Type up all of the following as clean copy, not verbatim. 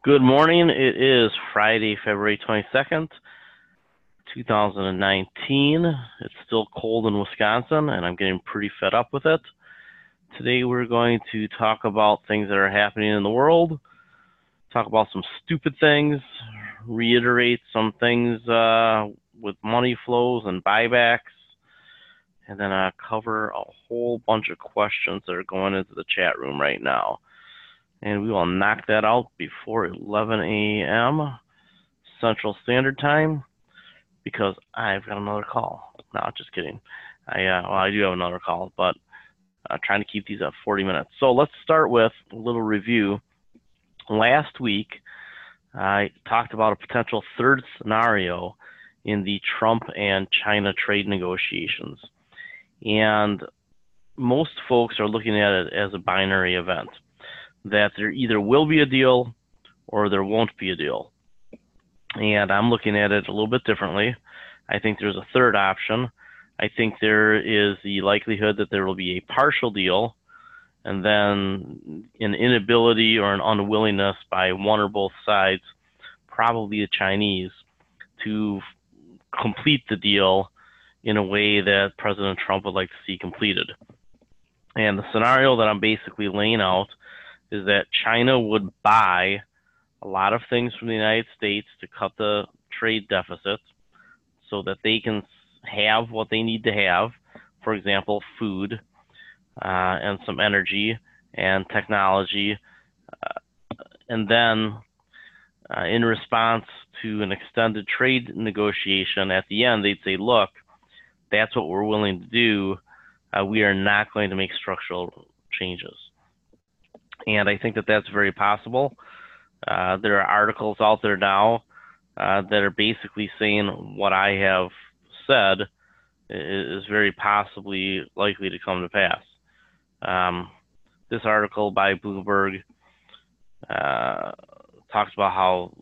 Good morning. It is Friday, February 22nd, 2019. It's still cold in Wisconsin, and I'm getting pretty fed up with it. Today we're going to talk about things that are happening in the world, talk about some stupid things, reiterate some things with money flows and buybacks, and then cover a whole bunch of questions that are going into the chat room right now. And we will knock that out before 11 a.m. Central Standard Time because I've got another call. No, just kidding. I do have another call, but I'm trying to keep these at 40 minutes. So let's start with a little review. Last week, I talked about a potential third scenario in the Trump and China trade negotiations. And most folks are looking at it as a binary event, that there either will be a deal or there won't be a deal. And I'm looking at it a little bit differently. I think there's a third option. I think there is the likelihood that there will be a partial deal and then an inability or an unwillingness by one or both sides, probably the Chinese, to complete the deal in a way that President Trump would like to see completed. And the scenario that I'm basically laying out is that China would buy a lot of things from the United States to cut the trade deficit so that they can have what they need to have, for example, food and some energy and technology. And then in response to an extended trade negotiation at the end, they'd say, look, that's what we're willing to do. We are not going to make structural changes. And I think that that's very possible. There are articles out there now that are basically saying what I have said is very possibly likely to come to pass. This article by Bloomberg talks about how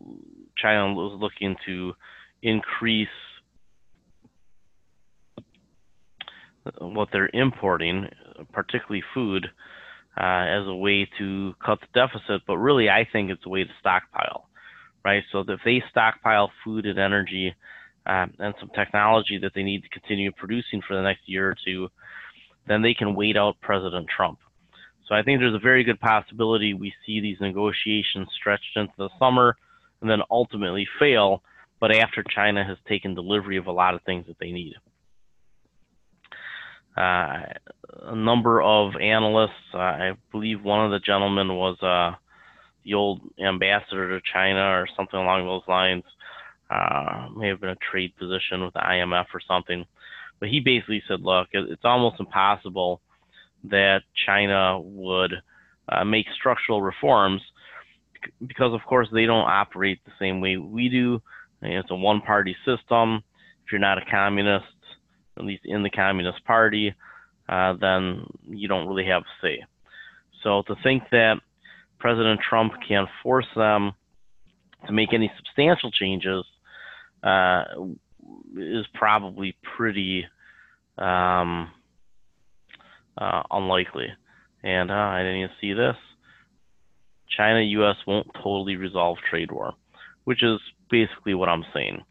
China was looking to increase what they're importing, particularly food, as a way to cut the deficit, but really I think it's a way to stockpile, right? So if they stockpile food and energy and some technology that they need to continue producing for the next year or two, then they can wait out President Trump. So I think there's a very good possibility we see these negotiations stretched into the summer and then ultimately fail, but after China has taken delivery of a lot of things that they need. A number of analysts, I believe one of the gentlemen was the old ambassador to China or something along those lines, may have been a trade position with the IMF or something. But he basically said, look, it's almost impossible that China would make structural reforms because, of course, they don't operate the same way we do. It's a one-party system. If you're not a communist, at least in the Communist Party, then you don't really have a say. So to think that President Trump can force them to make any substantial changes is probably pretty unlikely. And I didn't even see this. China-U.S. won't totally resolve trade war, which is basically what I'm saying.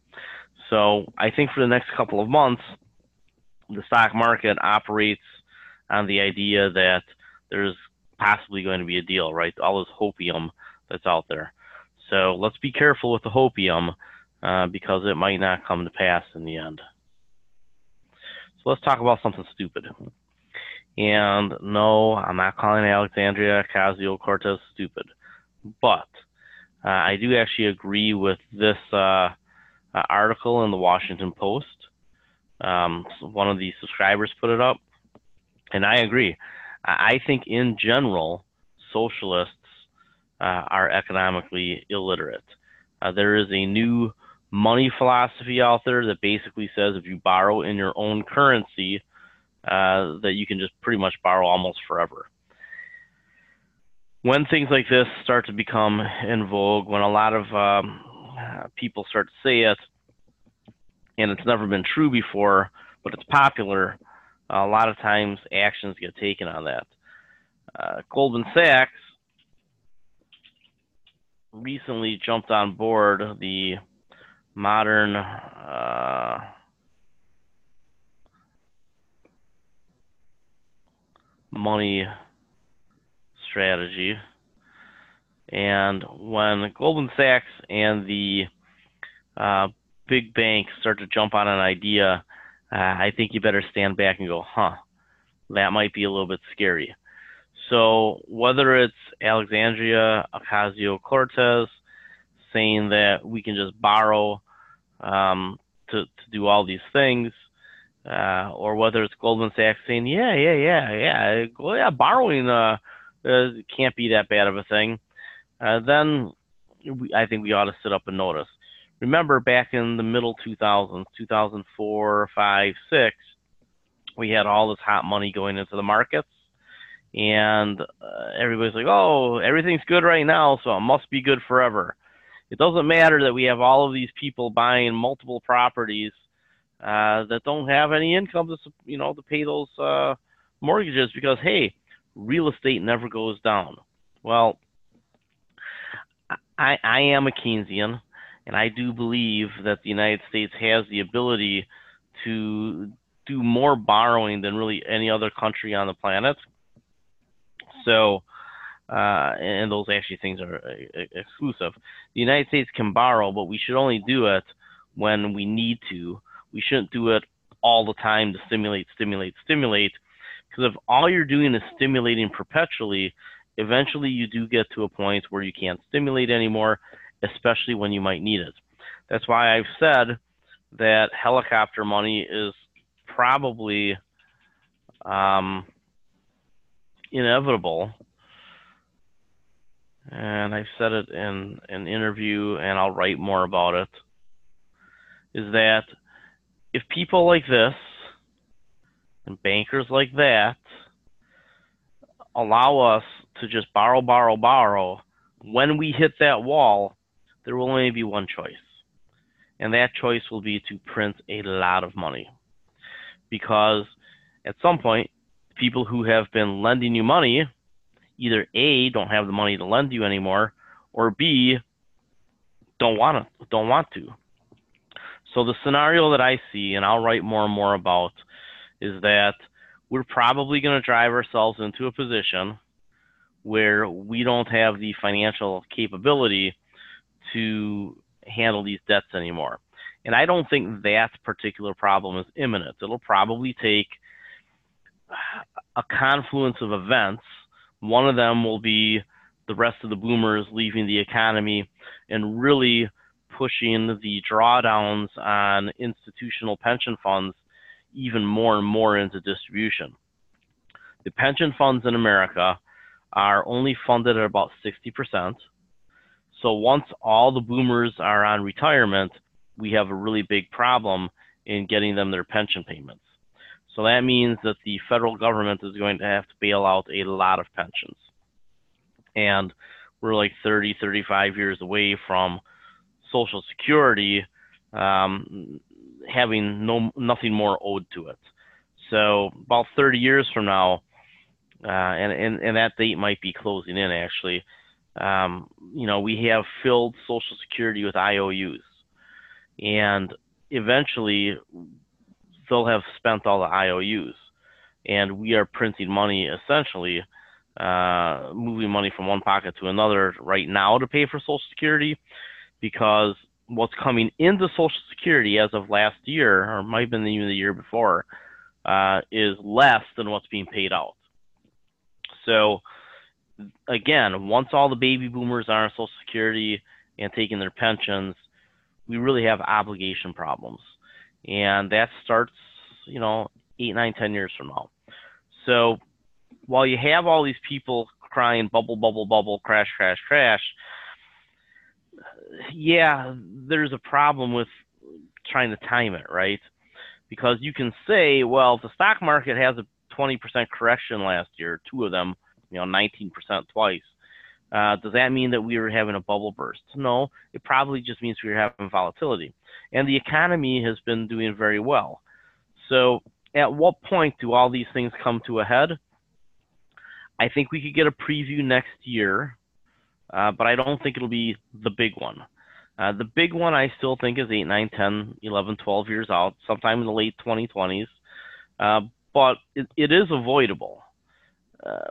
So I think for the next couple of months, the stock market operates on the idea that there's possibly going to be a deal, right? All this hopium that's out there. So let's be careful with the hopium because it might not come to pass in the end. So let's talk about something stupid. And no, I'm not calling Alexandria Ocasio-Cortez stupid, but I do actually agree with this article in the Washington Post. One of the subscribers put it up, and I agree. I think in general, socialists are economically illiterate. There is a new money philosophy out there that basically says if you borrow in your own currency, that you can just pretty much borrow almost forever. When things like this start to become in vogue, when a lot of people start to say it, and it's never been true before, but it's popular, a lot of times actions get taken on that. Goldman Sachs recently jumped on board the modern money strategy. And when Goldman Sachs and the big banks start to jump on an idea, I think you better stand back and go, that might be a little bit scary. So whether it's Alexandria Ocasio-Cortez saying that we can just borrow to do all these things, or whether it's Goldman Sachs saying, borrowing can't be that bad of a thing, then I think we ought to sit up and notice. Remember, back in the middle 2000s, 2004, 5, 6, we had all this hot money going into the markets, and everybody's like, oh, everything's good right now, so it must be good forever. It doesn't matter that we have all of these people buying multiple properties that don't have any income to pay those mortgages, because, hey, real estate never goes down. Well, I am a Keynesian, and I do believe that the United States has the ability to do more borrowing than really any other country on the planet. So, and those actually things are exclusive. The United States can borrow, but we should only do it when we need to. We shouldn't do it all the time to stimulate. Because if all you're doing is stimulating perpetually, eventually you do get to a point where you can't stimulate anymore, especially when you might need it. That's why I've said that helicopter money is probably inevitable. And I've said it in an interview, and I'll write more about it, is that if people like this and bankers like that allow us to just borrow, when we hit that wall, there will only be one choice. And that choice will be to print a lot of money. Because at some point, people who have been lending you money either A, don't have the money to lend you anymore, or B, don't want to. So the scenario that I see, and I'll write more and more about, is that we're probably going to drive ourselves into a position where we don't have the financial capability to handle these debts anymore. And I don't think that particular problem is imminent. It'll probably take a confluence of events. One of them will be the rest of the boomers leaving the economy and really pushing the drawdowns on institutional pension funds even more and more into distribution. The pension funds in America are only funded at about 60%. So once all the boomers are on retirement, we have a really big problem in getting them their pension payments. So that means that the federal government is going to have to bail out a lot of pensions. And we're like 30, 35 years away from Social Security having nothing more owed to it. So about 30 years from now, and that date might be closing in actually, we have filled Social Security with IOUs. And eventually they'll have spent all the IOUs. And we are printing money, essentially, moving money from one pocket to another right now to pay for Social Security, because what's coming into Social Security as of last year, or might have been even the year before, is less than what's being paid out. So, again, once all the baby boomers are on Social Security and taking their pensions, we really have obligation problems. And that starts, 8, 9, 10 years from now. So while you have all these people crying bubble, bubble, bubble, crash, crash, crash, yeah, there's a problem with trying to time it, right? Because you can say, well, if the stock market has a 20% correction last year, two of them, 19% twice, does that mean that we were having a bubble burst? No, it probably just means we were having volatility. And the economy has been doing very well. So at what point do all these things come to a head? I think we could get a preview next year but I don't think it'll be the big one. The big one I still think is 8, 9, 10, 11, 12 years out, sometime in the late 2020s. But it is avoidable.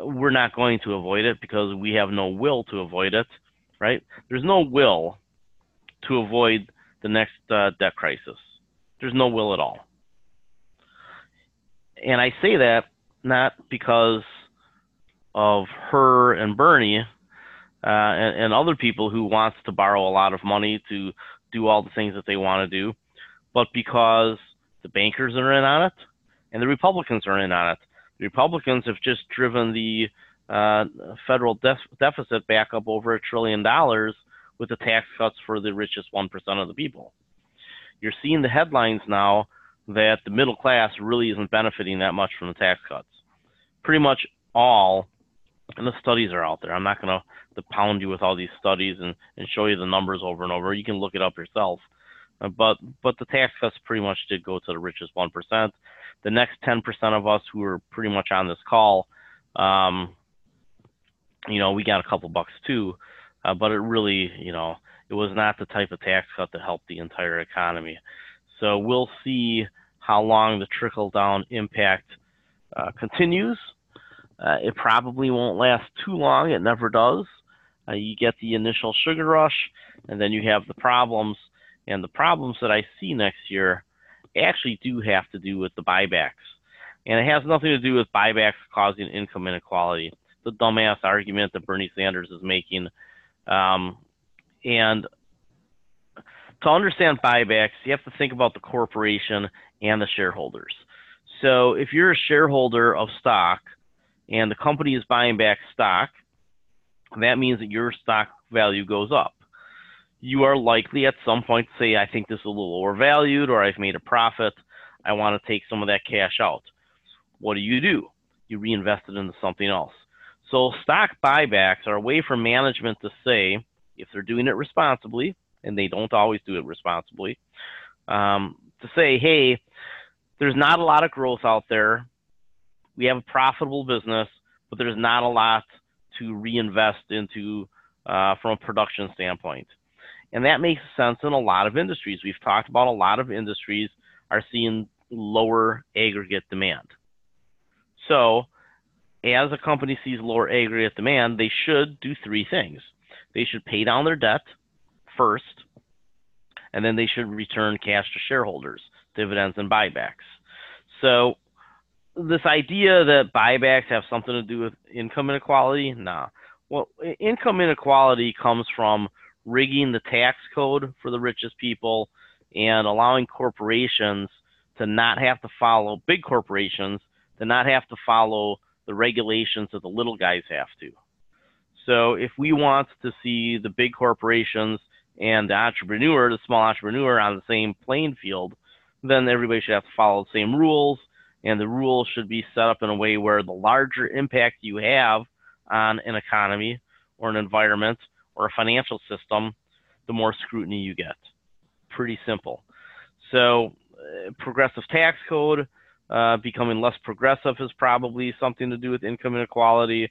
We're not going to avoid it because we have no will to avoid it, right? There's no will to avoid the next debt crisis. There's no will at all. And I say that not because of her and Bernie and other people who wants to borrow a lot of money to do all the things that they want to do, but because the bankers are in on it and the Republicans are in on it. The Republicans have just driven the federal deficit back up over $1 trillion with the tax cuts for the richest 1% of the people. You're seeing the headlines now that the middle class really isn't benefiting that much from the tax cuts. Pretty much all, and the studies are out there. I'm not going to pound you with all these studies and show you the numbers over and over. You can look it up yourself. But the tax cuts pretty much did go to the richest 1%. The next 10% of us who are pretty much on this call, we got a couple bucks too, but it really, it was not the type of tax cut that helped the entire economy. So we'll see how long the trickle-down impact continues. It probably won't last too long. It never does. You get the initial sugar rush, and then you have the problems. And the problems that I see next year actually do have to do with the buybacks. And it has nothing to do with buybacks causing income inequality. The dumbass argument that Bernie Sanders is making. And to understand buybacks, you have to think about the corporation and the shareholders. So if you're a shareholder of stock and the company is buying back stock, that means that your stock value goes up. You are likely at some point to say, I think this is a little overvalued, or I've made a profit. I want to take some of that cash out. What do? You reinvest it into something else. So stock buybacks are a way for management to say, if they're doing it responsibly, and they don't always do it responsibly, to say, hey, there's not a lot of growth out there. We have a profitable business, but there's not a lot to reinvest into from a production standpoint. And that makes sense in a lot of industries. We've talked about a lot of industries are seeing lower aggregate demand. So as a company sees lower aggregate demand, they should do three things. They should pay down their debt first, and then they should return cash to shareholders, dividends and buybacks. So this idea that buybacks have something to do with income inequality, nah. Well, income inequality comes from rigging the tax code for the richest people and allowing corporations to not have to follow, big corporations, to not have to follow the regulations that the little guys have to. So if we want to see the big corporations and the entrepreneur, the small entrepreneur, on the same playing field, then everybody should have to follow the same rules, and the rules should be set up in a way where the larger impact you have on an economy or an environment or a financial system, the more scrutiny you get. Pretty simple. So progressive tax code, becoming less progressive is probably something to do with income inequality,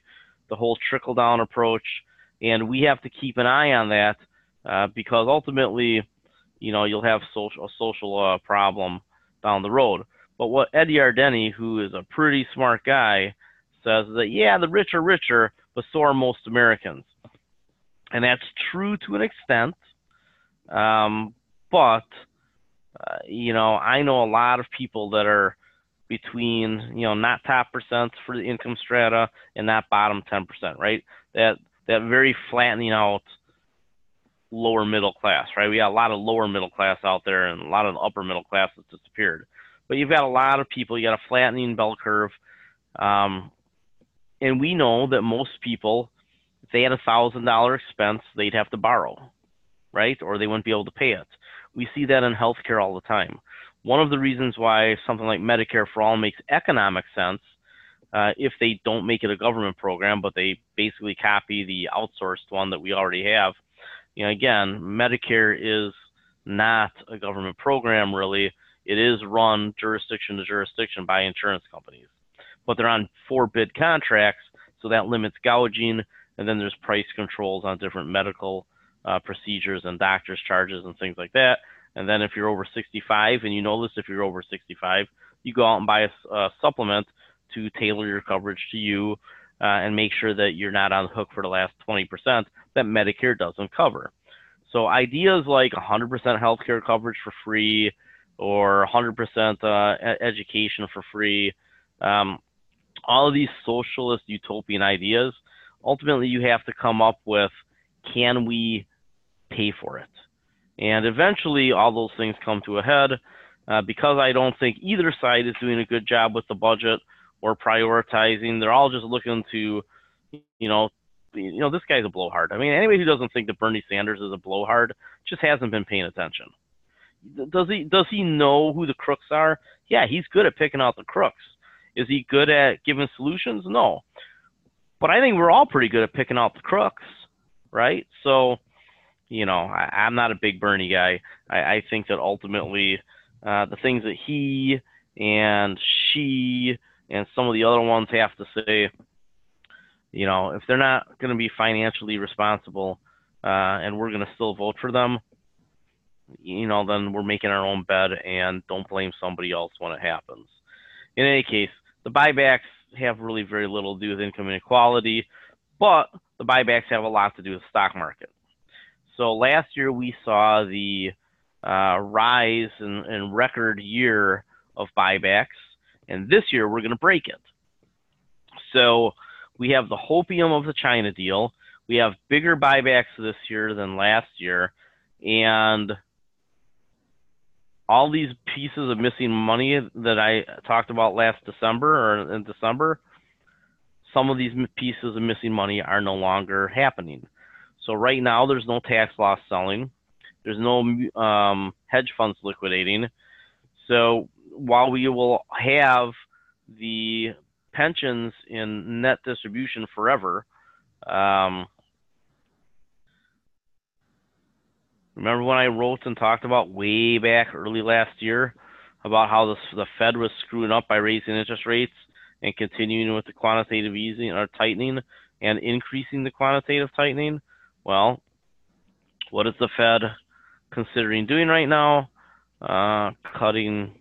the whole trickle-down approach, and we have to keep an eye on that because ultimately, you'll have a social problem down the road. But what Eddie Ardeni, who is a pretty smart guy, says is that, yeah, the rich are richer, but so are most Americans. And that's true to an extent. But I know a lot of people that are between, not top percents for the income strata and not bottom 10%, right? That very flattening out lower middle class, right? We got a lot of lower middle class out there and a lot of the upper middle class that's disappeared. But you've got a lot of people, you got a flattening bell curve. And we know that most people, if they had $1,000 expense, they'd have to borrow, right? Or they wouldn't be able to pay it. We see that in healthcare all the time. One of the reasons why something like Medicare for All makes economic sense, if they don't make it a government program, but they basically copy the outsourced one that we already have. Again, Medicare is not a government program, really. It is run jurisdiction to jurisdiction by insurance companies. But they're on 4-bid contracts, so that limits gouging, and then there's price controls on different medical procedures and doctor's charges and things like that. And then if you're over 65, and you know this, if you're over 65, you go out and buy a supplement to tailor your coverage to you and make sure that you're not on the hook for the last 20% that Medicare doesn't cover. So ideas like 100% healthcare coverage for free, or 100% education for free, all of these socialist utopian ideas, ultimately you have to come up with, can we pay for it? And eventually all those things come to a head because I don't think either side is doing a good job with the budget or prioritizing. They're all just looking to, this guy's a blowhard. I mean, anybody who doesn't think that Bernie Sanders is a blowhard just hasn't been paying attention. Does he know who the crooks are? Yeah, he's good at picking out the crooks. Is he good at giving solutions? No. But I think we're all pretty good at picking out the crooks, right? So, I'm not a big Bernie guy. I think that ultimately the things that he and she and some of the other ones have to say, if they're not going to be financially responsible and we're going to still vote for them, then we're making our own bed, and don't blame somebody else when it happens. In any case, the buybacks have really very little to do with income inequality, but the buybacks have a lot to do with the stock market. So last year we saw the rise in record year of buybacks, and this year we're going to break it. So we have the hopium of the China deal. We have bigger buybacks this year than last year, and all these pieces of missing money that I talked about last December or in December, some of these pieces of missing money are no longer happening. So right now there's no tax loss selling. There's no hedge funds liquidating. So while we will have the pensions in net distribution forever, remember when I wrote and talked about way back early last year about how the Fed was screwing up by raising interest rates and continuing with the quantitative easing or tightening and increasing the quantitative tightening? Well, what is the Fed considering doing right now? Cutting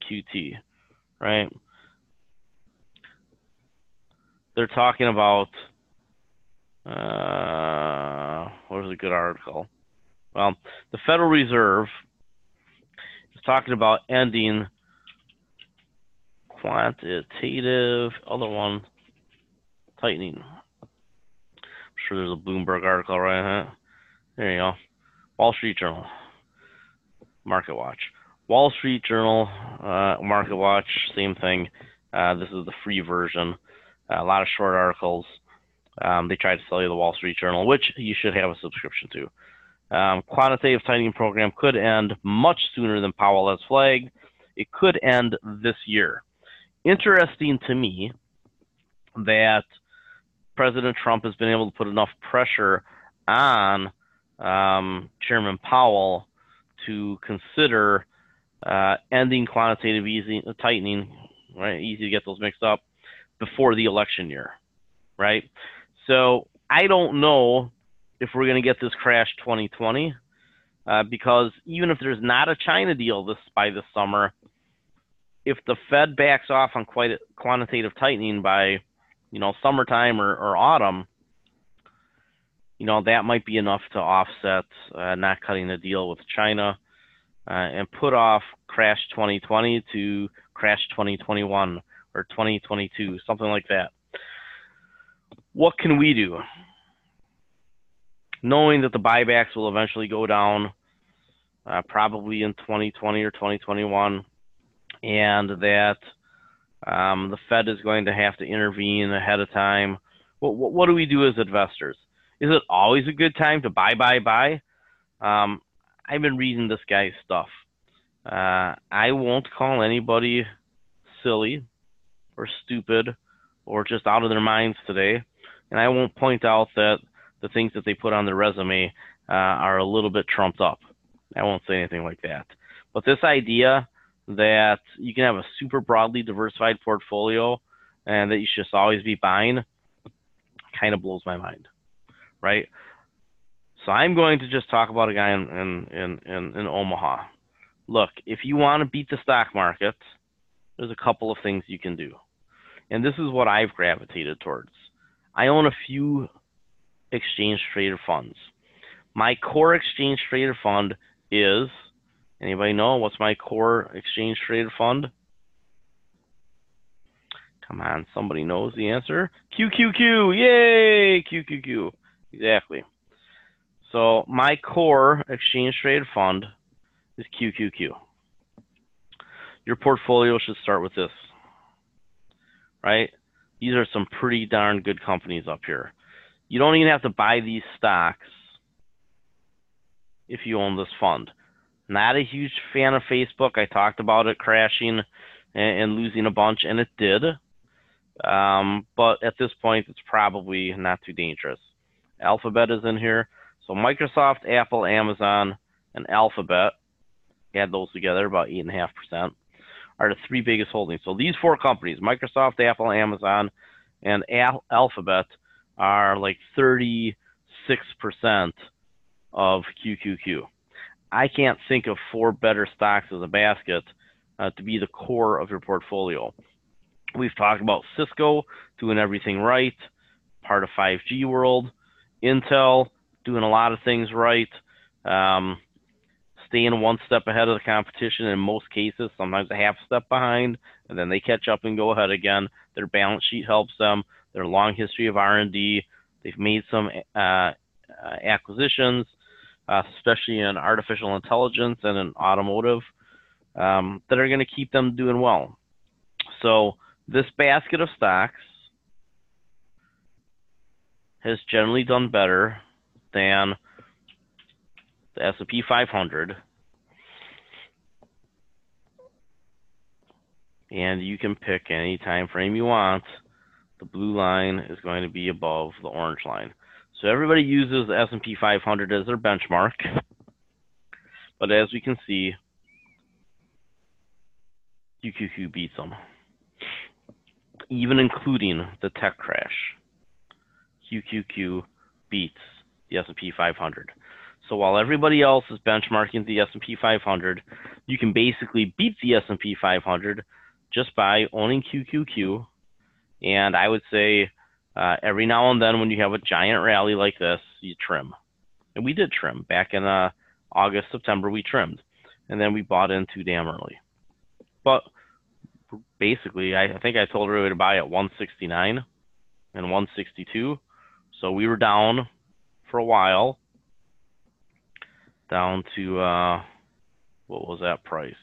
QT, right? They're talking about, what was a good article? Well, the Federal Reserve is talking about ending quantitative, tightening. I'm sure there's a Bloomberg article right on it. There you go. Wall Street Journal, Market Watch. Wall Street Journal, Market Watch, same thing. This is the free version. A lot of short articles. They try to sell you the Wall Street Journal, which you should have a subscription to. Quantitative tightening program could end much sooner than Powell has flagged. It could end this year. Interesting to me that President Trump has been able to put enough pressure on Chairman Powell to consider ending quantitative tightening, right? Easy to get those mixed up, before the election year, right? So I don't know if we're going to get this crash 2020 because even if there's not a China deal by this summer, if the Fed backs off on quantitative tightening by, summertime or autumn, that might be enough to offset not cutting the deal with China and put off crash 2020 to crash 2021 or 2022, something like that. What can we do? Knowing that the buybacks will eventually go down probably in 2020 or 2021, and that the Fed is going to have to intervene ahead of time, what do we do as investors? Is it always a good time to buy? I've been reading this guy's stuff. I won't call anybody silly or stupid or just out of their minds today, and I won't point out that the things that they put on their resume are a little bit trumped up. I won't say anything like that. But this idea that you can have a super broadly diversified portfolio and that you should just always be buying kind of blows my mind, right? So I'm going to just talk about a guy in Omaha. Look, if you want to beat the stock market, there's a couple of things you can do. And this is what I've gravitated towards. I own a few exchange traded funds. My core exchange traded fund is, anybody know what's my core exchange traded fund? Come on, somebody knows the answer. QQQ, yay, QQQ, exactly. So my core exchange traded fund is QQQ. Your portfolio should start with this, right? These are some pretty darn good companies up here. You don't even have to buy these stocks if you own this fund. Not a huge fan of Facebook. I talked about it crashing and losing a bunch, and it did. But at this point, it's probably not too dangerous. Alphabet is in here. So Microsoft, Apple, Amazon, and Alphabet, add those together, about 8.5%, are the three biggest holdings. So these four companies, Microsoft, Apple, Amazon, and Alphabet, are like 36% of QQQ. I can't think of four better stocks as a basket to be the core of your portfolio. We've talked about Cisco doing everything right, part of 5G world. Intel doing a lot of things right, staying one step ahead of the competition in most cases, sometimes a half step behind, and then they catch up and go ahead again. Their balance sheet helps them. Their long history of R&D. They've made some acquisitions, especially in artificial intelligence and in automotive, that are going to keep them doing well. So this basket of stocks has generally done better than the S&P 500. And you can pick any time frame you want. The blue line is going to be above the orange line. So everybody uses the S&P 500 as their benchmark. But as we can see, QQQ beats them. Even including the tech crash, QQQ beats the S&P 500. So while everybody else is benchmarking the S&P 500, you can basically beat the S&P 500 just by owning QQQ. And I would say every now and then when you have a giant rally like this, you trim. And we did trim. Back in August, September, we trimmed. And then we bought in too damn early. But basically, I think I told everybody to buy at 169 and 162. So we were down for a while, down to, what was that price?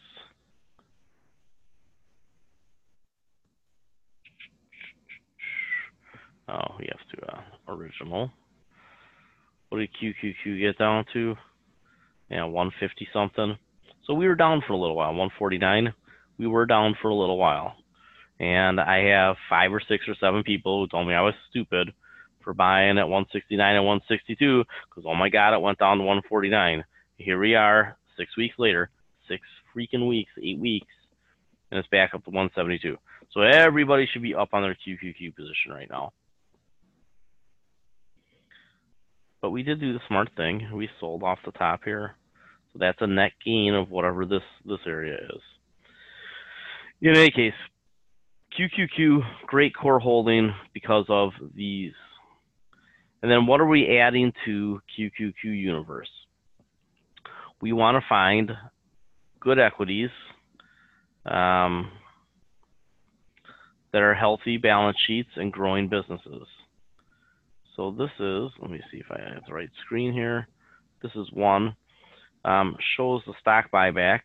Oh, we have to, original. What did QQQ get down to? Yeah, 150 something. So we were down for a little while, 149. We were down for a little while. And I have 5 or 6 or 7 people who told me I was stupid for buying at 169 and 162 because, oh my God, it went down to 149. Here we are 6 weeks later, 6 freaking weeks, 8 weeks, and it's back up to 172. So everybody should be up on their QQQ position right now. But we did do the smart thing. We sold off the top here. So that's a net gain of whatever this area is. In any case, QQQ, great core holding because of these. And then what are we adding to QQQ universe? We want to find good equities that are healthy balance sheets and growing businesses. So this is, let me see if I have the right screen here. This is one, shows the stock buybacks,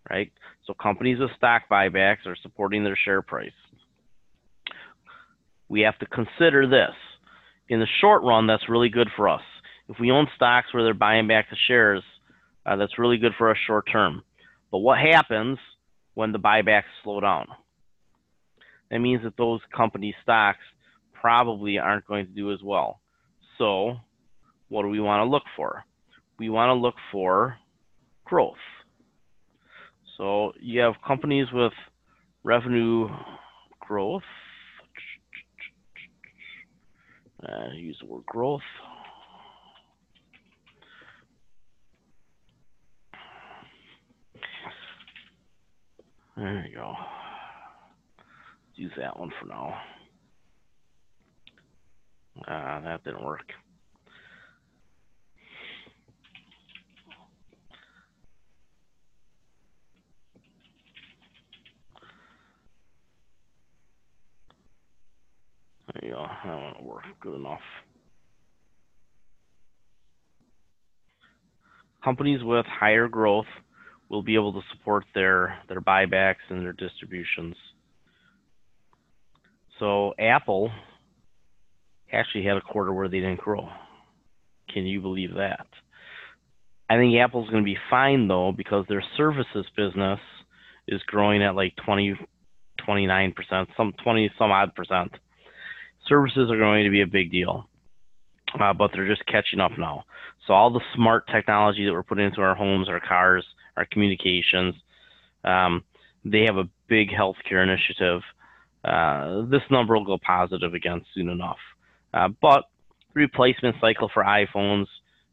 right? So companies with stock buybacks are supporting their share price. We have to consider this. In the short run, that's really good for us. If we own stocks where they're buying back the shares, that's really good for us short term. But what happens when the buybacks slow down? That means that those company stocks probably aren't going to do as well. So what do we want to look for? We want to look for growth. So you have companies with revenue growth. Use the word growth. There you go. Use that one for now. That didn't work. There you go. That won't work good enough. Companies with higher growth will be able to support their buybacks and their distributions. So Apple actually had a quarter where they didn't grow. Can you believe that? I think Apple's going to be fine though, because their services business is growing at like 29%, some 20 some odd percent. Services are going to be a big deal, but they're just catching up now. So all the smart technology that we're putting into our homes, our cars, our communications, they have a big healthcare initiative. This number will go positive again soon enough. But the replacement cycle for iPhones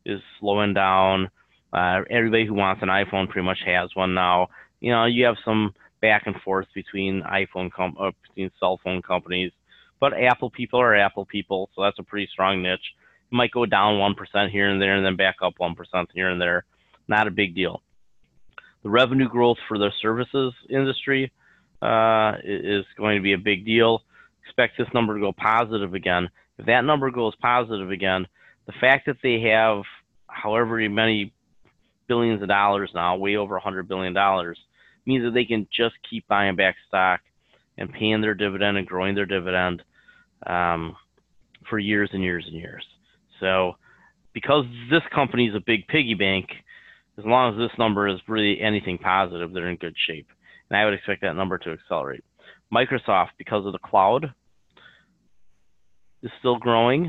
is slowing down. Everybody who wants an iPhone pretty much has one now. You know, you have some back and forth between between cell phone companies, but Apple people are Apple people, so that's a pretty strong niche. It might go down 1% here and there, and then back up 1% here and there. Not a big deal. The revenue growth for the services industry is going to be a big deal. Expect this number to go positive again. If that number goes positive again, the fact that they have however many billions of dollars now, way over $100 billion, means that they can just keep buying back stock and paying their dividend and growing their dividend for years and years and years. So because this company is a big piggy bank, as long as this number is really anything positive, they're in good shape. And I would expect that number to accelerate. Microsoft, because of the cloud, is still growing.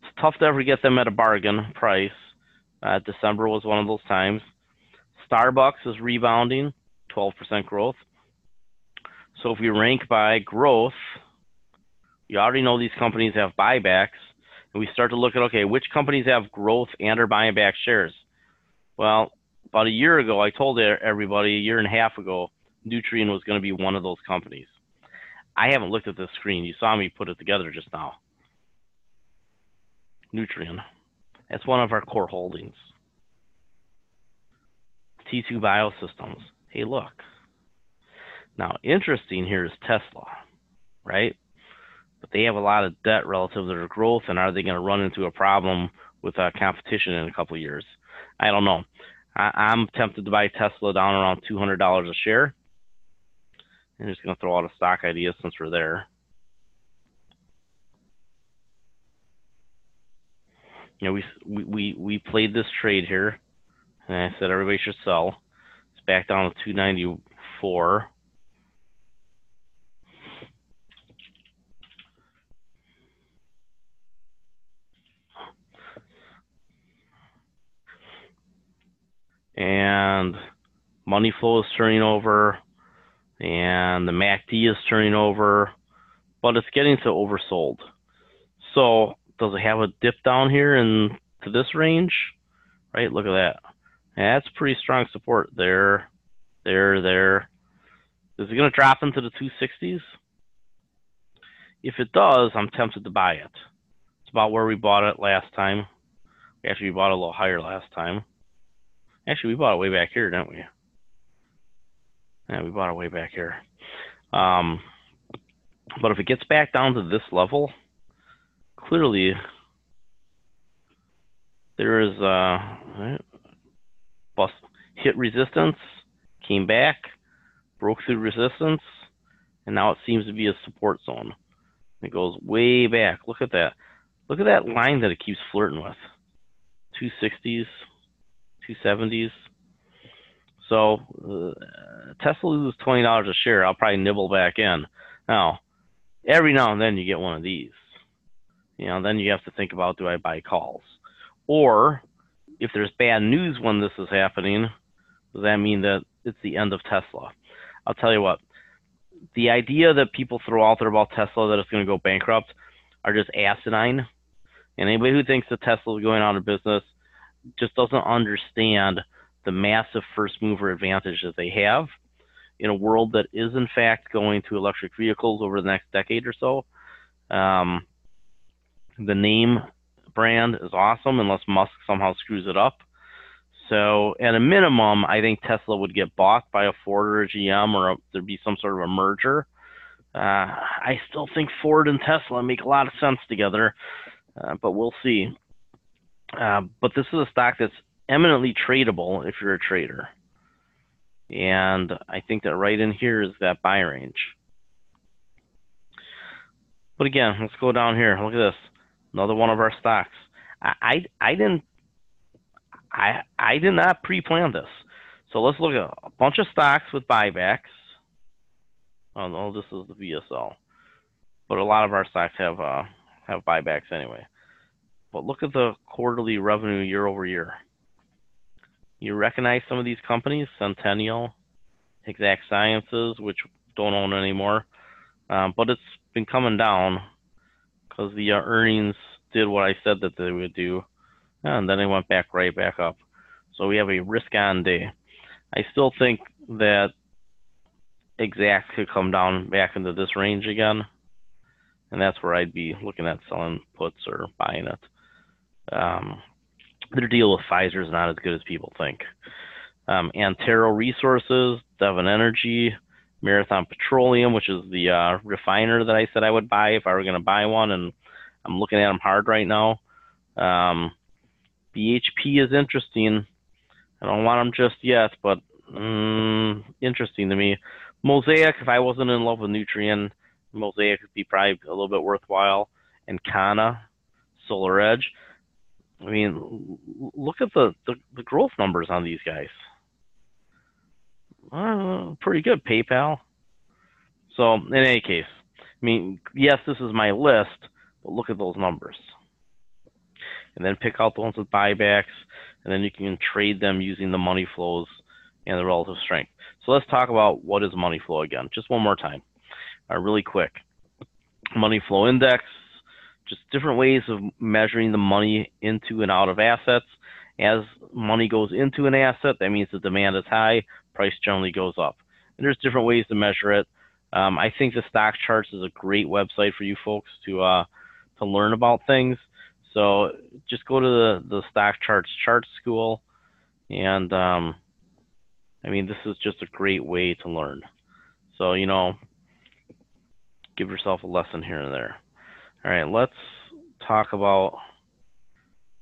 It's tough to ever get them at a bargain price. December was one of those times. Starbucks is rebounding, 12% growth. So if we rank by growth, you already know these companies have buybacks, and we start to look at, okay, which companies have growth and are buying back shares? Well, about a year ago, I told everybody, a year and a half ago, Nutrien was going to be one of those companies. I haven't looked at this screen. You saw me put it together just now. Nutrien. That's one of our core holdings. T2 Biosystems. Hey, look. Now, interesting here is Tesla, right? But they have a lot of debt relative to their growth, and are they going to run into a problem with competition in a couple of years? I don't know. I'm tempted to buy Tesla down around $200 a share. I'm just going to throw out a stock idea since we're there. You know, we played this trade here, and I said everybody should sell. It's back down to 294. And money flow is turning over, and the MACD is turning over, but it's getting to oversold. So does it have a dip down here into this range? Right, look at that. That's pretty strong support there, there. Is it going to drop into the 260s? If it does, I'm tempted to buy it. It's about where we bought it last time. Actually, we bought it a little higher last time. Actually, we bought it way back here, didn't we? Yeah, we bought it way back here. But if it gets back down to this level, clearly there is bust, hit resistance, came back, broke through resistance, and now it seems to be a support zone. It goes way back. Look at that. Look at that line that it keeps flirting with. 260s. 270s. So Tesla loses $20 a share. I'll probably nibble back in. Now, every now and then you get one of these. You know, then you have to think about, do I buy calls? Or if there's bad news when this is happening, does that mean that it's the end of Tesla? I'll tell you what. The idea that people throw out there about Tesla, that it's going to go bankrupt, are just asinine. And anybody who thinks that Tesla is going out of business just doesn't understand the massive first mover advantage that they have in a world that is in fact going to electric vehicles over the next decade or so. The name brand is awesome unless Musk somehow screws it up. So at a minimum, I think Tesla would get bought by a Ford or a GM, or there'd be some sort of a merger. I still think Ford and Tesla make a lot of sense together, but we'll see. But this is a stock that's eminently tradable if you're a trader. And I think that right in here is that buy range. But again, let's go down here. Look at this. Another one of our stocks. I did not pre-plan this. So let's look at a bunch of stocks with buybacks. Oh no, this is the VSL. But a lot of our stocks have buybacks anyway. But look at the quarterly revenue year over year. You recognize some of these companies, Centennial, Exact Sciences, which don't own anymore. But it's been coming down because the earnings did what I said that they would do. And then they went right back up. So we have a risk-on day. I still think that Exact could come down back into this range again. And that's where I'd be looking at selling puts or buying it. Their deal with Pfizer is not as good as people think. Antero Resources, Devon Energy, Marathon Petroleum, which is the refiner that I said I would buy if I were going to buy one, and I'm looking at them hard right now. BHP is interesting. I don't want them just yet, but interesting to me. Mosaic, if I wasn't in love with Nutrien, Mosaic would be probably a little bit worthwhile. And Kana, Solar Edge. I mean, look at the growth numbers on these guys. Pretty good. PayPal. So in any case, I mean, yes, this is my list, but look at those numbers. And then pick out the ones with buybacks, and then you can trade them using the money flows and the relative strength. So let's talk about what is money flow again, just one more time, really quick. Money flow index, just different ways of measuring the money into and out of assets. As money goes into an asset, that means the demand is high, price generally goes up. And there's different ways to measure it. I think the stock charts is a great website for you folks to learn about things. So just go to the stock charts chart school, and I mean, this is just a great way to learn. So, you know, give yourself a lesson here and there. All right, let's talk about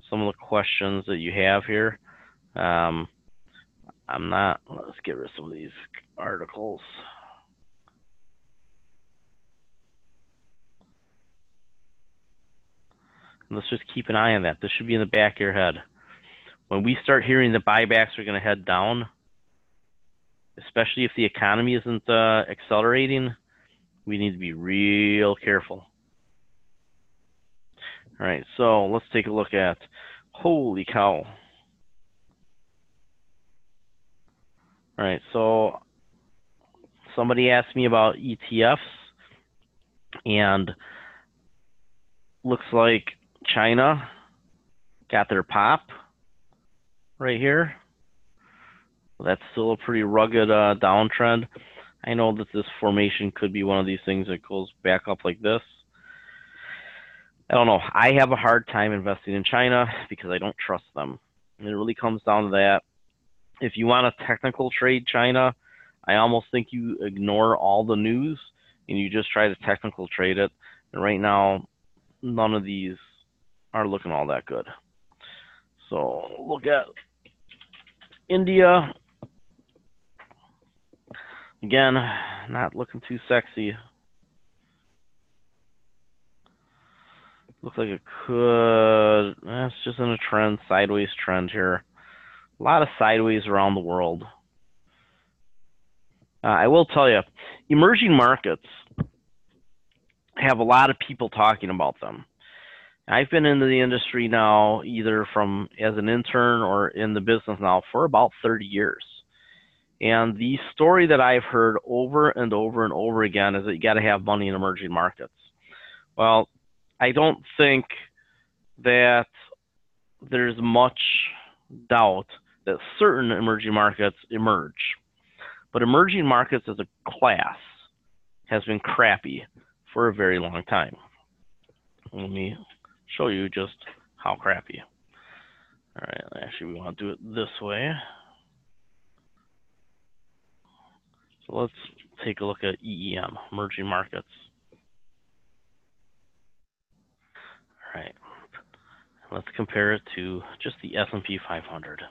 some of the questions that you have here. Let's get rid of some of these articles. And let's just keep an eye on that. This should be in the back of your head. When we start hearing the buybacks are going to head down, especially if the economy isn't accelerating, we need to be real careful. All right, so let's take a look at, holy cow. All right, so somebody asked me about ETFs, and looks like China got their pop right here. That's still a pretty rugged downtrend. I know that this formation could be one of these things that goes back up like this. I don't know. I have a hard time investing in China because I don't trust them. And it really comes down to that. If you want to technical trade China, I almost think you ignore all the news and you just try to technical trade it. And right now, none of these are looking all that good. So look at India. Again, not looking too sexy. Looks like it could, it's just in a trend, sideways trend here. A lot of sideways around the world. I will tell you, emerging markets have a lot of people talking about them. I've been into the industry now either as an intern or in the business now for about 30 years. And the story that I've heard over and over and over again is that you got to have money in emerging markets. Well, I don't think that there's much doubt that certain emerging markets emerge. But emerging markets as a class has been crappy for a very long time. Let me show you just how crappy. All right, actually, we want to do it this way. So let's take a look at EEM, emerging markets. All right, let's compare it to just the S&P 500.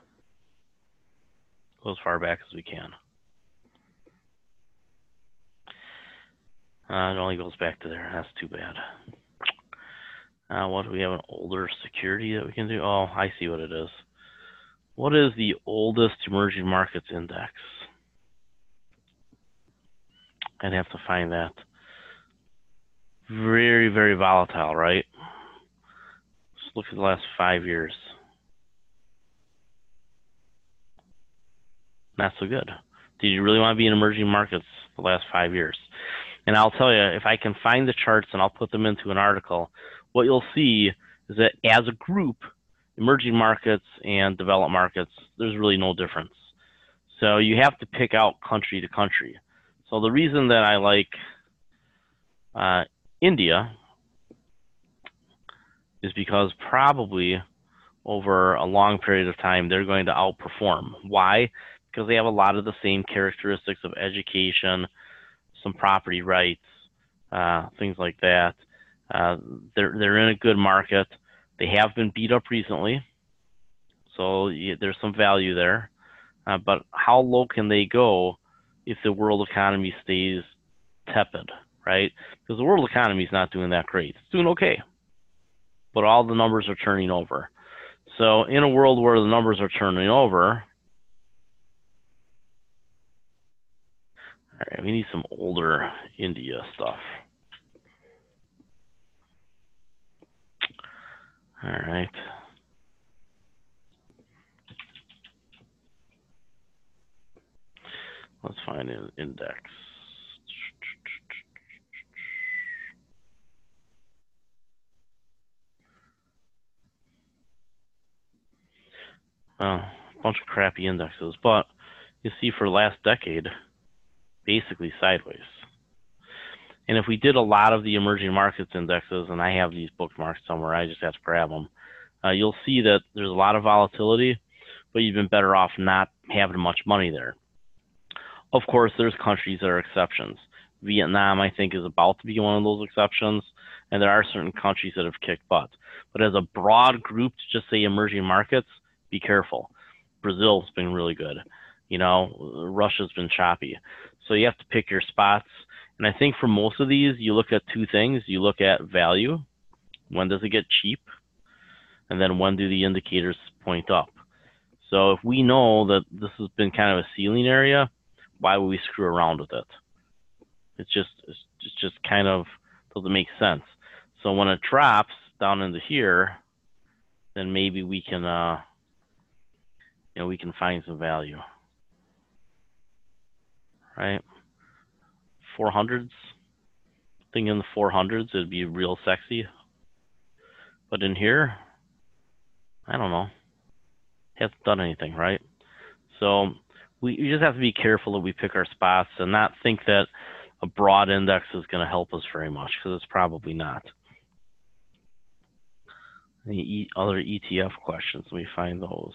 Go as far back as we can. It only goes back to there. That's too bad. What do we have? An older security that we can do? Oh, I see what it is. What is the oldest emerging markets index? I'd have to find that. Very, very volatile, right? Let's look at the last 5 years. Not so good. Did you really want to be in emerging markets the last 5 years? And I'll tell you, if I can find the charts and I'll put them into an article, what you'll see is that as a group, emerging markets and developed markets, there's really no difference. So you have to pick out country to country. So the reason that I like India is because probably over a long period of time, they're going to outperform. Why? Because they have a lot of the same characteristics of education, some property rights, things like that. They're in a good market. They have been beat up recently, so there's some value there. But how low can they go if the world economy stays tepid, right? Because the world economy is not doing that great. It's doing okay, but all the numbers are turning over. So in a world where the numbers are turning over, all right, we need some older India stuff. All right. Let's find an index. A bunch of crappy indexes, but you see for the last decade, basically sideways. And if we did a lot of the emerging markets indexes, and I have these bookmarked somewhere, I just have to grab them, you'll see that there's a lot of volatility, but you've been better off not having much money there. Of course, there's countries that are exceptions. Vietnam, I think, is about to be one of those exceptions, and there are certain countries that have kicked butt. But as a broad group to just say emerging markets, be careful. Brazil's been really good. You know, Russia's been choppy. So you have to pick your spots. And I think for most of these, you look at two things. You look at value. When does it get cheap? And then when do the indicators point up? So if we know that this has been kind of a ceiling area, why would we screw around with it? It's just kind of doesn't make sense. So when it drops down into here, then maybe we can, we can find some value, right? 400s, I think in the 400s it'd be real sexy. But in here, I don't know. Hasn't done anything, right? So we just have to be careful that we pick our spots and not think that a broad index is going to help us very much, because it's probably not. Any other ETF questions? Let me find those.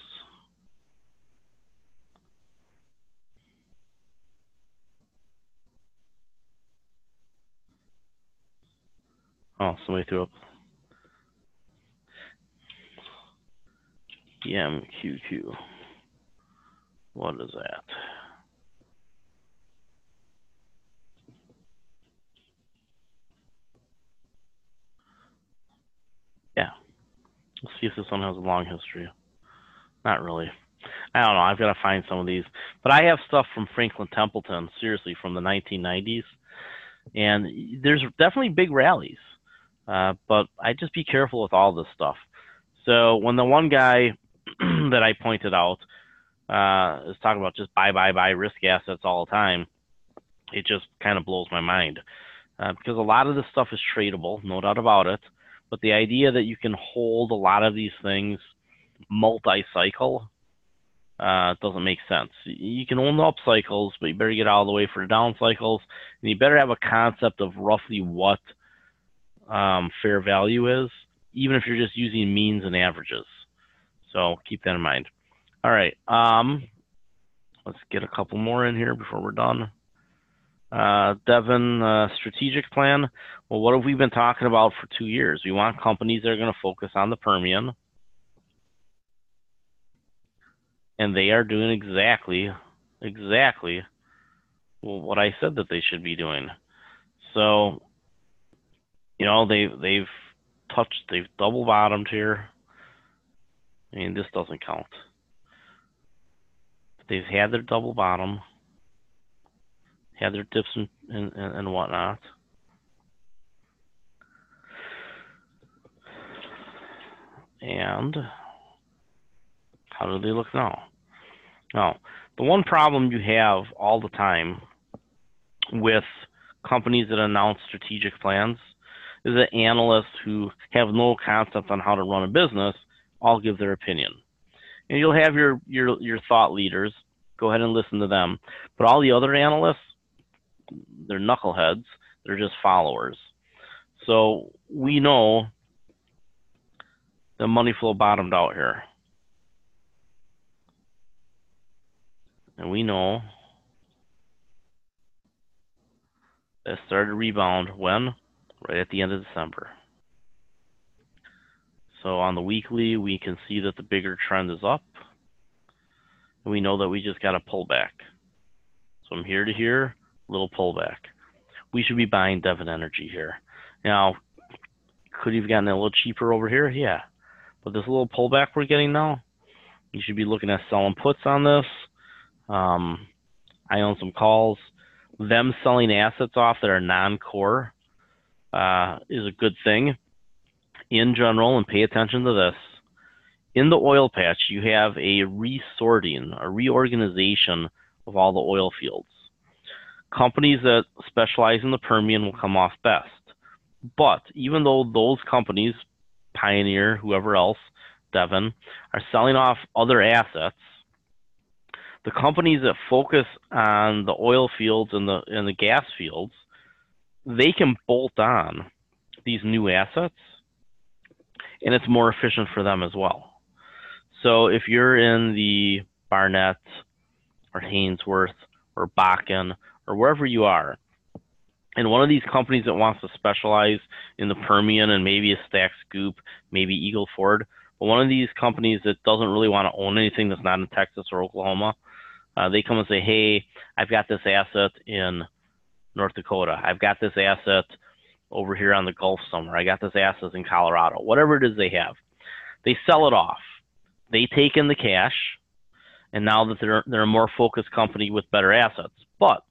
Oh, somebody threw up. EMQQ. What is that? Yeah. Let's see if this one has a long history. Not really. I don't know. I've got to find some of these. But I have stuff from Franklin Templeton, seriously, from the 1990s. And there's definitely big rallies. But I just be careful with all this stuff. So when the one guy that I pointed out is talking about just buy risk assets all the time, it just kind of blows my mind. Because a lot of this stuff is tradable, no doubt about it. But the idea that you can hold a lot of these things multi-cycle doesn't make sense. You can own the up cycles, but you better get out of the way for the down cycles, and you better have a concept of roughly what fair value is, even if you're just using means and averages. So keep that in mind. All right, let's get a couple more in here before we're done. Devin, strategic plan. Well, what have we been talking about for 2 years? We want companies that are going to focus on the Permian. And they are doing exactly what I said that they should be doing. So, you know, they've double bottomed here. I mean, this doesn't count. They've had their double bottom, had their dips and whatnot. And how do they look now? Now, the one problem you have all the time with companies that announce strategic plans is that analysts who have no concept on how to run a business all give their opinion. And you'll have your thought leaders. Go ahead and listen to them. But all the other analysts, they're knuckleheads. They're just followers. So we know the money flow bottomed out here. And we know that it started to rebound when? Right at the end of December. So on the weekly, we can see that the bigger trend is up. And we know that we just got a pullback. So from here to here, little pullback. We should be buying Devon Energy here. Now, could have gotten a little cheaper over here? Yeah. But this little pullback we're getting now, you should be looking at selling puts on this. I own some calls. Them selling assets off that are non-core is a good thing in general, and pay attention to this. In the oil patch, you have a resorting, a reorganization of all the oil fields. Companies that specialize in the Permian will come off best. But even though those companies, Pioneer, whoever else, Devon, are selling off other assets, the companies that focus on the oil fields and the gas fields, they can bolt on these new assets, and it's more efficient for them as well. So if you're in the Barnett or Haynesworth or Bakken or wherever you are, and one of these companies that wants to specialize in the Permian and maybe a Stack Scoop, maybe Eagle Ford, but one of these companies that doesn't really want to own anything that's not in Texas or Oklahoma, they come and say, hey, I've got this asset in North Dakota. I've got this asset over here on the Gulf somewhere. I got this asset in Colorado. Whatever it is they have. They sell it off. They take in the cash, and now that they're a more focused company with better assets. But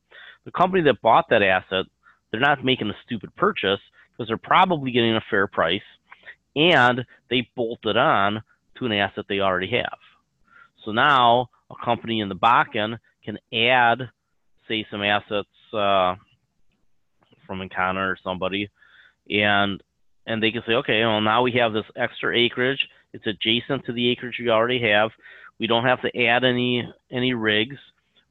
the company that bought that asset, they're not making a stupid purchase because they're probably getting a fair price, and they bolted on to an asset they already have. So now a company in the Bakken can add, say, some assets from Encana or somebody, and they can say, okay, well, now we have this extra acreage. It's adjacent to the acreage we already have. We don't have to add any rigs.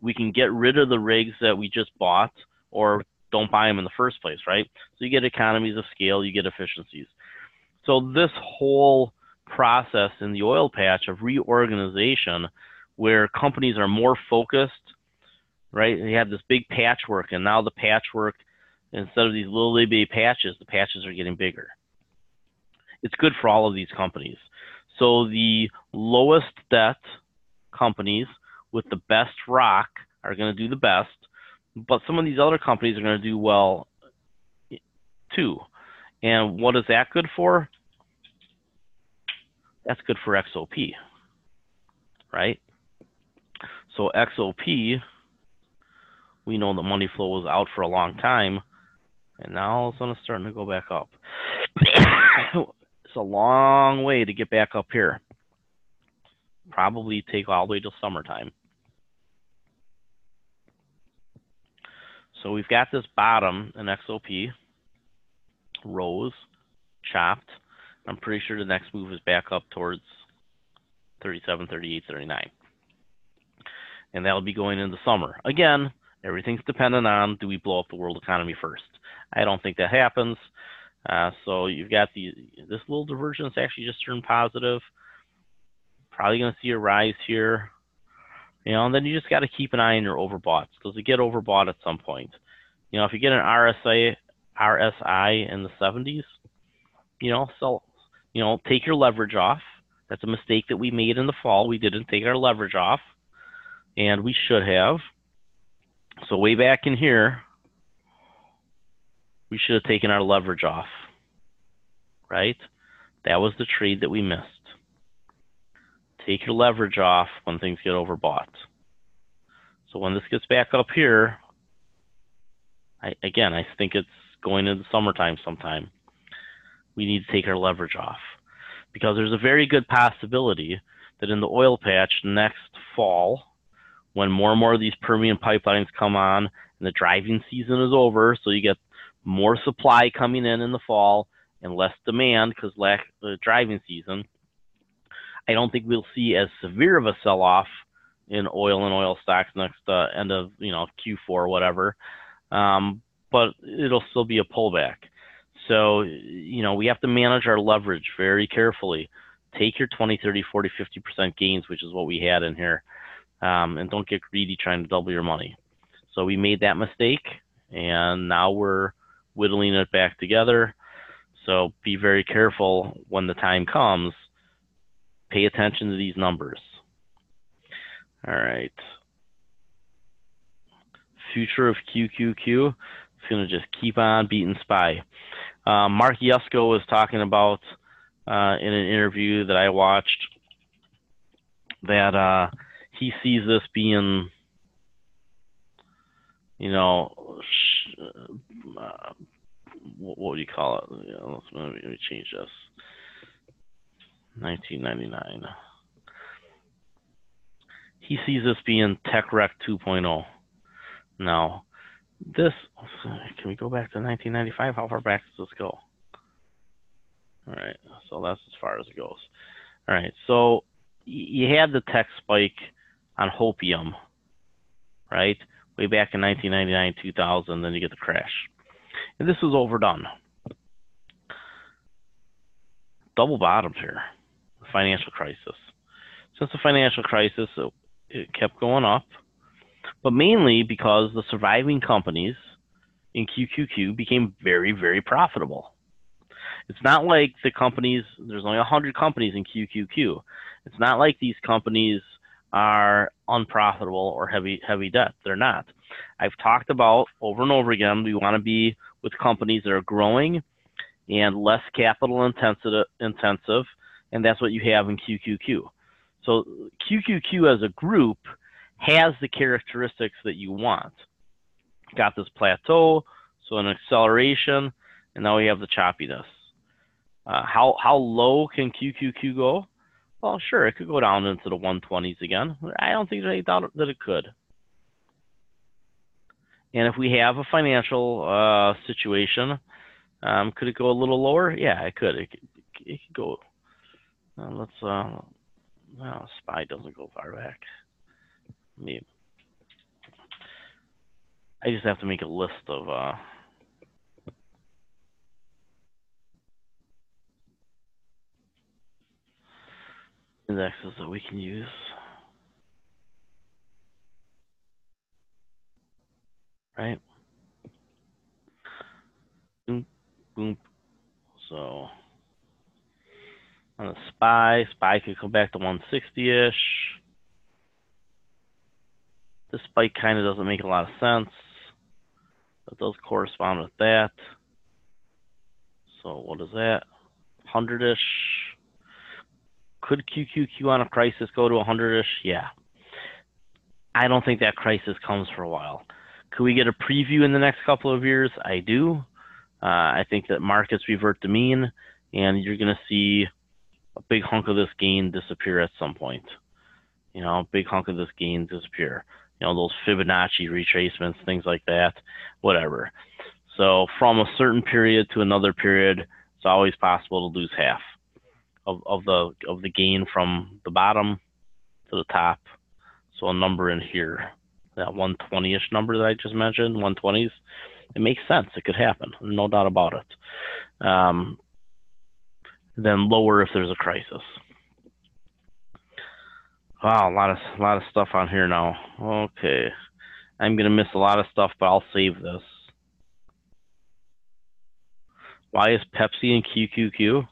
We can get rid of the rigs that we just bought or don't buy them in the first place, right? So you get economies of scale, you get efficiencies. So this whole process in the oil patch of reorganization where companies are more focused, right? You have this big patchwork, and now the patchwork, instead of these little bitty patches, the patches are getting bigger. It's good for all of these companies. So the lowest debt companies with the best rock are going to do the best, but some of these other companies are going to do well too. And what is that good for? That's good for XOP, right? So XOP, we know the money flow was out for a long time, and now all of a sudden it's starting to go back up. It's a long way to get back up here. Probably take all the way till summertime. So we've got this bottom in XOP, rose, chopped. I'm pretty sure the next move is back up towards 37, 38, 39. And that'll be going into summer. Again, everything's dependent on, do we blow up the world economy first? I don't think that happens. So you've got this little divergence actually just turned positive. Probably going to see a rise here. And then you just got to keep an eye on your overboughts, because they get overbought at some point. If you get an RSI in the 70s, take your leverage off. That's a mistake that we made in the fall. We didn't take our leverage off, and we should have. So way back in here, we should have taken our leverage off, right? That was the trade that we missed. Take your leverage off when things get overbought. So when this gets back up here, I think it's going into summertime sometime. We need to take our leverage off, because there's a very good possibility that in the oil patch next fall, when more and more of these Permian pipelines come on and the driving season is over, so you get more supply coming in the fall and less demand because lack the driving season, I don't think we'll see as severe of a sell-off in oil and oil stocks next end of Q4 or whatever, but it'll still be a pullback. So we have to manage our leverage very carefully. Take your 20, 30, 40, 50% gains, which is what we had in here, and don't get greedy trying to double your money. So we made that mistake, and now we're whittling it back together. So be very careful when the time comes. Pay attention to these numbers. All right. Future of QQQ. It's going to just keep on beating SPY. Mark Yusko was talking about in an interview that I watched that he sees this being, what would you call it? Let me change this. 1999. He sees this being Tech Wreck 2.0. Now, can we go back to 1995? How far back does this go? All right, so that's as far as it goes. All right, so you had the tech spike on hopium, right? Way back in 1999, 2000, then you get the crash. And this was overdone. Double bottoms here, the financial crisis. Since the financial crisis, it kept going up, but mainly because the surviving companies in QQQ became very, very profitable. It's not like the companies, there's only 100 companies in QQQ. It's not like these companies are unprofitable or heavy debt. They're not. I've talked about over and over again, we want to be with companies that are growing and less capital intensive, and that's what you have in QQQ. So QQQ as a group has the characteristics that you want. Got this plateau, so an acceleration, and now we have the choppiness. How low can QQQ go? Well, sure, it could go down into the 120s again. I don't think they thought that it could. And if we have a financial situation, could it go a little lower? Yeah, it could. It could go. Well, SPY doesn't go far back. Maybe. I just have to make a list of indexes that we can use. Right? Boom, boom. So on the SPY could come back to 160-ish. This spike kind of doesn't make a lot of sense. It does correspond with that. So what is that? 100-ish. Could QQQ on a crisis go to 100-ish? Yeah. I don't think that crisis comes for a while. Could we get a preview in the next couple of years? I do. I think that markets revert to mean, and you're going to see a big hunk of this gain disappear at some point. A big hunk of this gain disappear. Those Fibonacci retracements, things like that, whatever. So from a certain period to another period, it's always possible to lose half. of the gain from the bottom to the top. So a number in here, that 120-ish number that I just mentioned, 120s, it makes sense. It could happen, no doubt about it. Then lower if there's a crisis. Wow, a lot of stuff on here now. Okay, I'm gonna miss a lot of stuff, but I'll save this. Why is Pepsi in QQQ?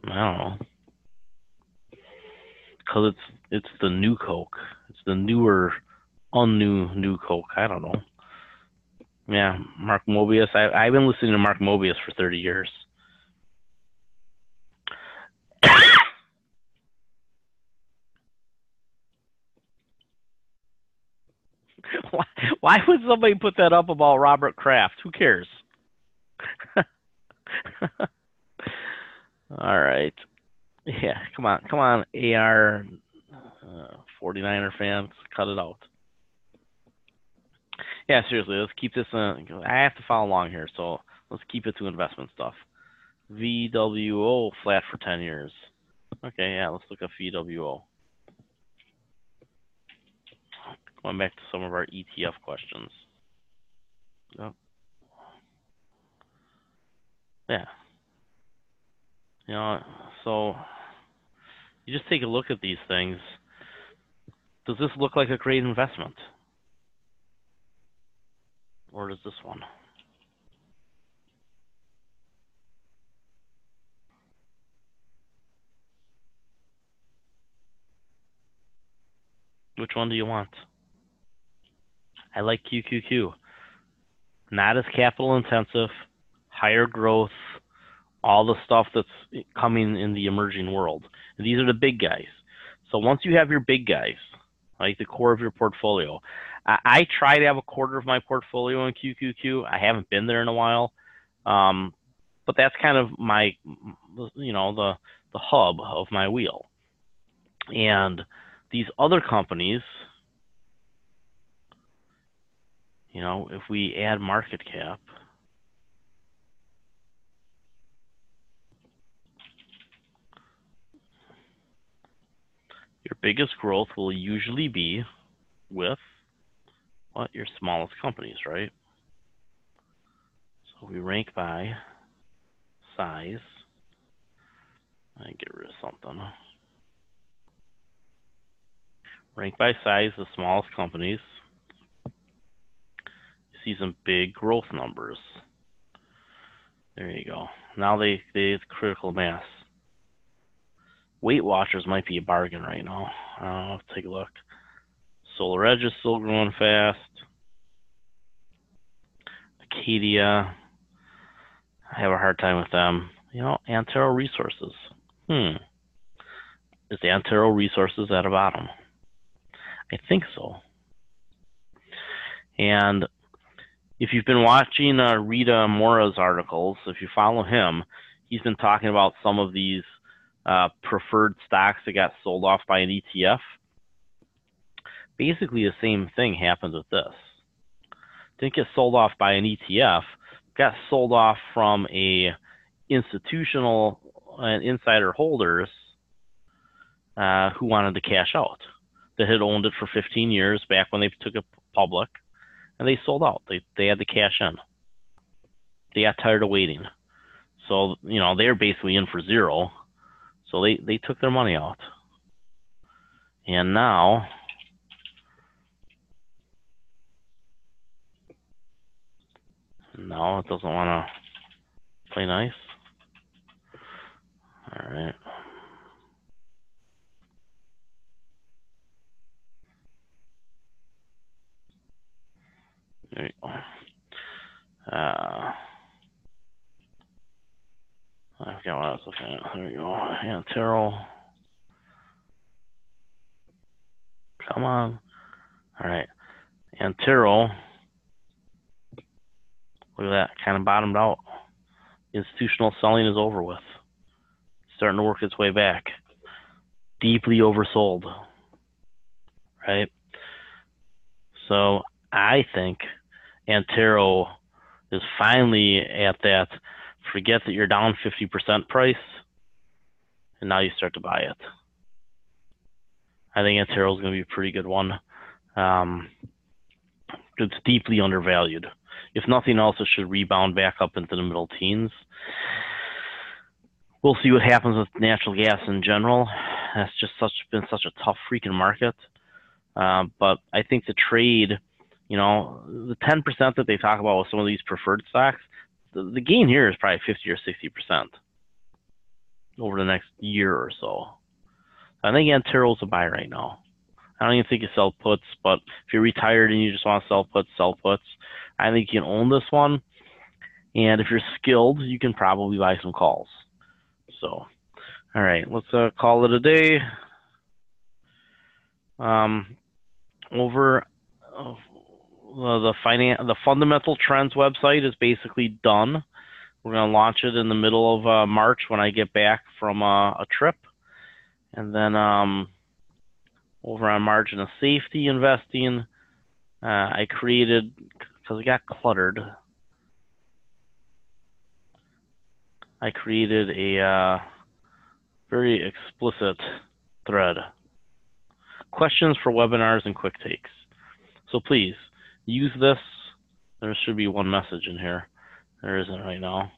I don't know. Because it's the new Coke. It's the newer, new Coke. I don't know. Yeah, Mark Mobius. I've been listening to Mark Mobius for 30 years. Why would somebody put that up about Robert Kraft? Who cares? All right. Yeah, come on, AR 49er fans, cut it out. Yeah, seriously, let's keep this. I have to follow along here, so let's keep it to investment stuff. VWO flat for 10 years. Okay, yeah, let's look at VWO. Going back to some of our ETF questions. Yep. Yeah. You know, so you just take a look at these things. Does this look like a great investment? Or does this one? Which one do you want? I like QQQ. Not as capital intensive, higher growth, all the stuff that's coming in the emerging world. And these are the big guys. So once you have your big guys, like the core of your portfolio, I try to have a quarter of my portfolio in QQQ. I haven't been there in a while, but that's kind of my, the hub of my wheel. And these other companies, if we add market cap, your biggest growth will usually be with your smallest companies, right? So we rank by size. I get rid of something. Rank by size, the smallest companies. You see some big growth numbers. There you go. Now they critical mass. Weight Watchers might be a bargain right now. Let's take a look. Solar Edge is still growing fast. Acadia, I have a hard time with them. Antero Resources. Is the Antero Resources at a bottom? I think so. And if you've been watching Rita Mora's articles, if you follow him, he's been talking about some of these preferred stocks that got sold off by an ETF. Basically, the same thing happens with this. Didn't get sold off by an ETF, got sold off from a institutional and insider holders who wanted to cash out, that had owned it for 15 years back when they took it public, and they sold out. They had to cash in. They got tired of waiting. So, they're basically in for zero. So they took their money out. And now it doesn't want to play nice. All right. There you go. I forgot what I was looking at. There you go. Antero. Come on. All right. Antero. Look at that. Kind of bottomed out. Institutional selling is over with. Starting to work its way back. Deeply oversold. Right? So I think Antero is finally at that, forget that you're down 50% price, and now you start to buy it. I think Antero is going to be a pretty good one. It's deeply undervalued. If nothing else, it should rebound back up into the middle teens. We'll see what happens with natural gas in general. That's just been such a tough freaking market. But I think the trade, you know, the 10% that they talk about with some of these preferred stocks, the gain here is probably 50 or 60% over the next year or so. I think Antero's a buy right now. I don't even think you sell puts, but if you're retired and you just want to sell puts, sell puts. I think you can own this one. And if you're skilled, you can probably buy some calls. So, all right, let's call it a day. Over the Fundamental Trends website is basically done. We're going to launch it in the middle of March when I get back from a trip. And then over on margin of safety investing, I created, because it got cluttered, I created a very explicit thread. Questions for webinars and quick takes. So please use this. There should be one message in here. There isn't right now.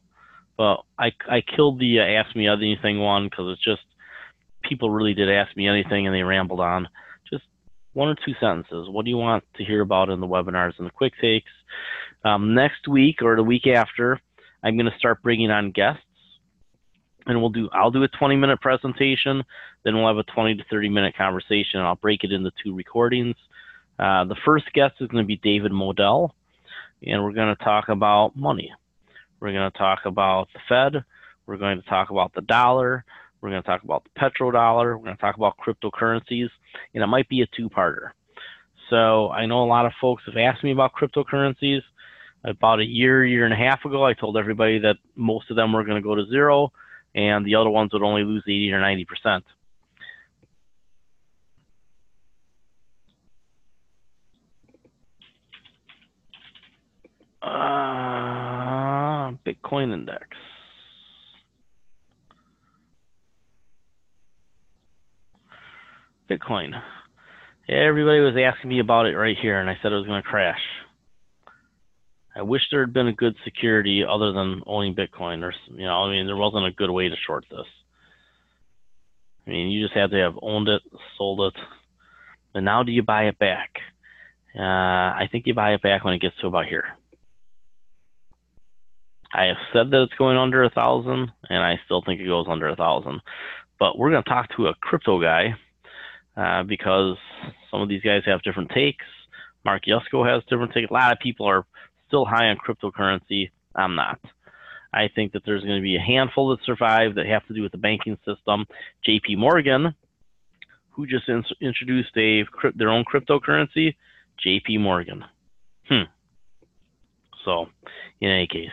But I killed the Ask Me Anything one because it's just, people really did ask me anything and they rambled on. Just one or two sentences. What do you want to hear about in the webinars and the quick takes? Next week or the week after, I'm going to start bringing on guests. And I'll do a 20-minute presentation, then we'll have a 20 to 30-minute conversation, and I'll break it into 2 recordings. The first guest is going to be David Modell, and we're going to talk about money. We're going to talk about the Fed. We're going to talk about the dollar. We're going to talk about the petrodollar. We're going to talk about cryptocurrencies, and it might be a 2-parter. So I know a lot of folks have asked me about cryptocurrencies. About a year and a half ago, I told everybody that most of them were going to go to zero, and the other ones would only lose 80 or 90%. Bitcoin index. Bitcoin. Everybody was asking me about it right here, and I said it was going to crash. I wish there had been a good security other than owning Bitcoin. Or, you know, I mean, there wasn't a good way to short this. I mean, you just had to have owned it, sold it. But now do you buy it back? I think you buy it back when it gets to about here. I have said that it's going under 1,000, and I still think it goes under 1,000. But we're going to talk to a crypto guy because some of these guys have different takes. Mark Yusko has different takes. A lot of people are still high on cryptocurrency. I'm not. I think that there's going to be a handful that survive that have to do with the banking system. JP Morgan, who just introduced their own cryptocurrency, JP Morgan. So, in any case,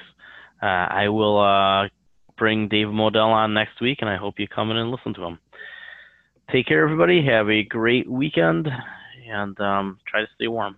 I will bring Dave Modell on next week, and I hope you come in and listen to him. Take care, everybody. Have a great weekend, and try to stay warm.